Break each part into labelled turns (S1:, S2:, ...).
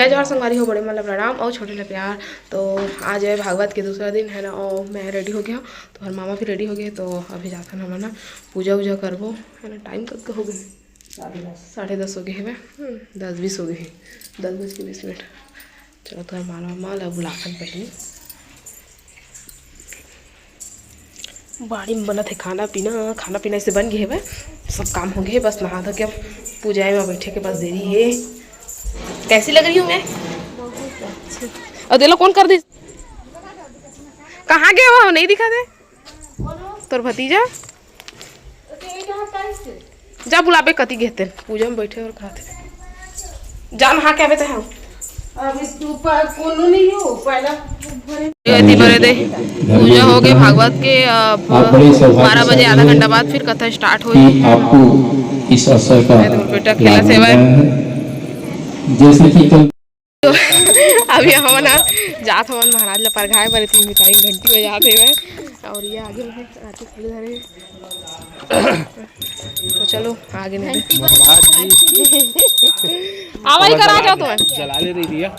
S1: जय जोहर संगवारी हो, बड़े मतलब प्रणाम और छोटे ले प्यार। तो आज है भागवत के दूसरा दिन है ना, और मैं रेडी हो गया तो हर मामा भी रेडी हो गए। तो अभी जाता ना ना पूजा वूजा करबो है ना। टाइम कब हो गए? 10:30 हो गए है। 10:20 हो गए, 10:20 चलो तो मामा माला बुलाखन पहले बाड़ी में बना थे खाना पीना से बन गए है। सब काम हो गए, बस नहा धो के अब पूजा में बैठे के पास देरी है। कैसी लग रही हूँ मैं? और दिलो कौन कर दी? कहाँ गए वो? नहीं दिखा दे तोर भतीजा। जा बुलाबे कति गए पूजा में बैठे और खाते। जा नहा के आवे तो है। अभी तू कोनो नहीं हो पहला बड़े दे पूजा हो गई भागवत के। 12 बजे आधा घंटा बाद फिर कथा स्टार्ट हो
S2: आपको इस अवसर का
S1: बेटा खेला सेवा
S2: जैसे कि
S1: अभी हम ना जात हवन महाराज ला परघाए बर 3 मिताई घंटी बजाते हुए और ये आगे आते खड़े धरे। तो चलो आगे नहीं आवाज करा जाओ तुम
S3: जला ले रही दिया।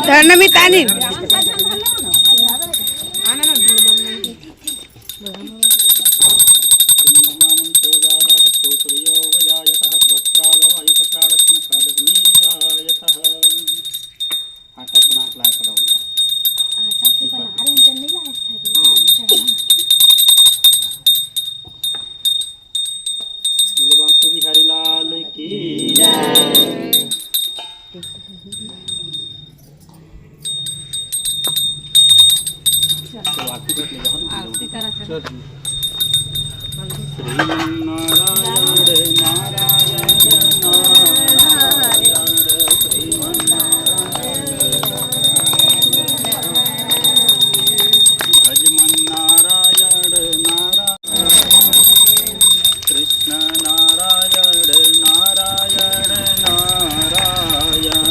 S1: धर्ममितानी
S3: बिहारी लाल की जय।
S1: आरती करा
S3: श्रीमन्नारायण नारायण नारायण श्रीमन्नारायण भजमन्नारायण नारायण कृष्ण नारायण नारायण नारायण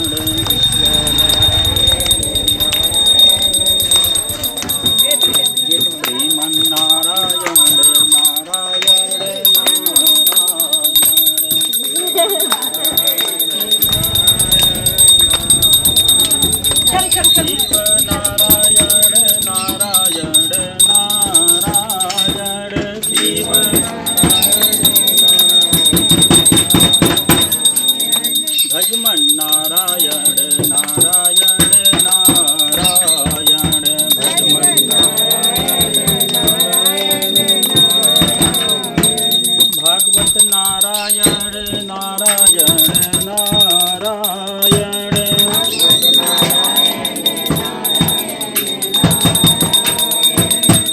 S3: श्रीमन्नारायण नारायण भजमन्नारायण नारायण नारायण भागवत नारायण नारायण नारायण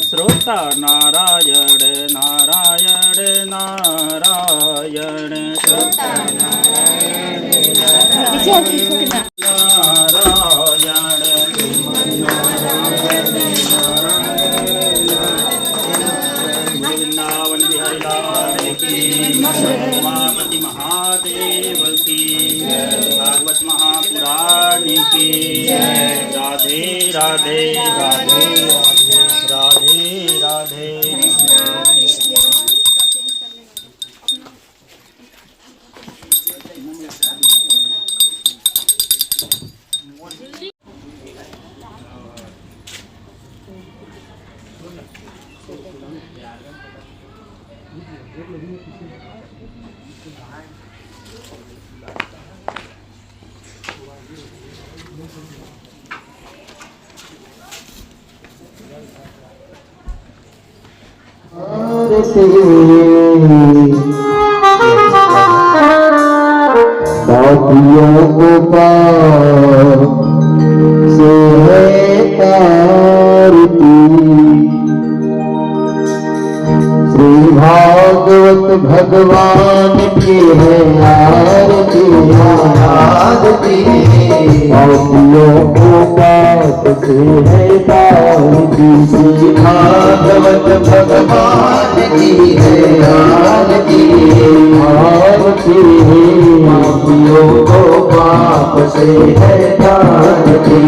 S3: श्रोता नारायण नारायण नारायण श्रोता नारायण वृंदावन बिहारी लाल की उमापति महादेव की भागवत महापुराण की राधे राधे राधे राधे राधे।
S4: पापियों को पाप से है तारती। श्री भागवत भगवान की है आरती आरती। पापियों को पाप से है तारती। श्री भागवत भगवान की है आरती आरती। पापियों को पाप से है तारती।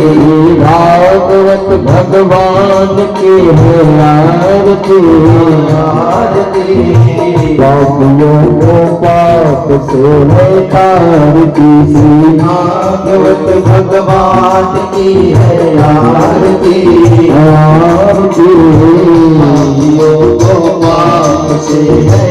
S4: भागवत भगवान की है आरती आरती। पापियों को पाप से है तारती। श्री भागवत भगवान की है आरती आरती। पापियों को पाप से है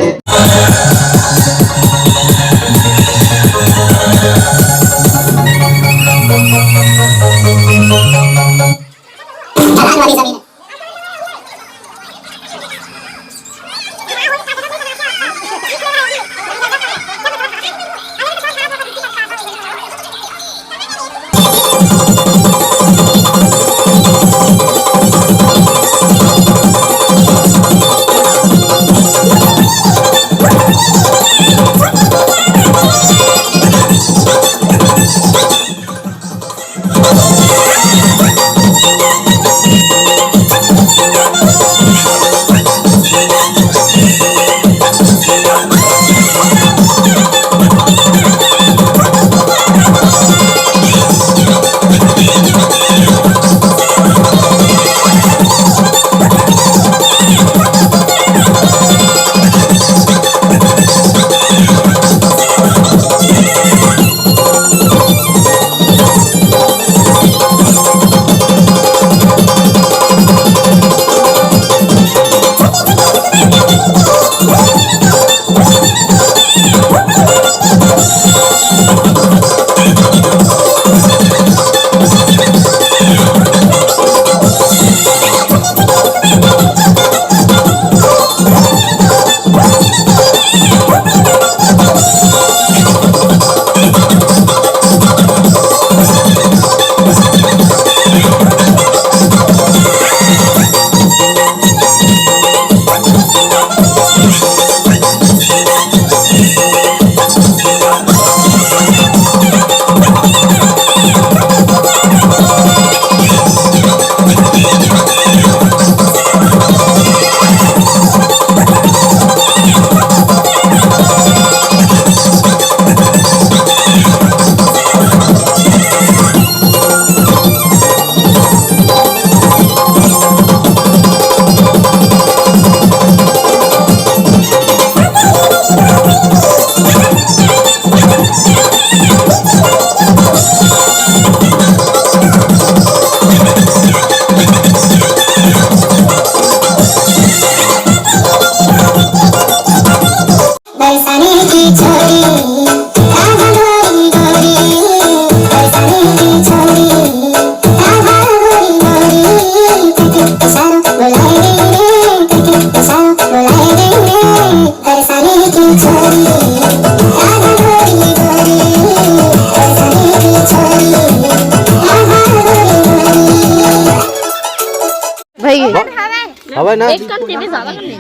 S5: हवा ना
S6: एक कम टीवी ज्यादा कर नहीं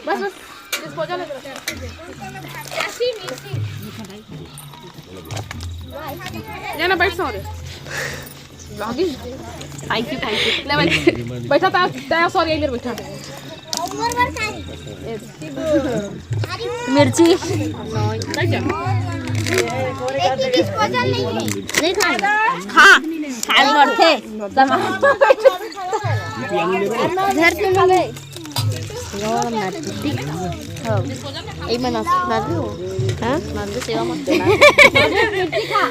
S6: बस बस डिस्पोजल लेना बैठ सो रे थैंक यू ले बैठा ता सॉरी इधर बैठा मिर्ची
S7: डिस्पोजल नहीं खाएगा
S6: खा खाए मरथे
S7: घर पे खावे
S6: ए मना मारू हां मारू सेवा मत
S7: मिर्ची खा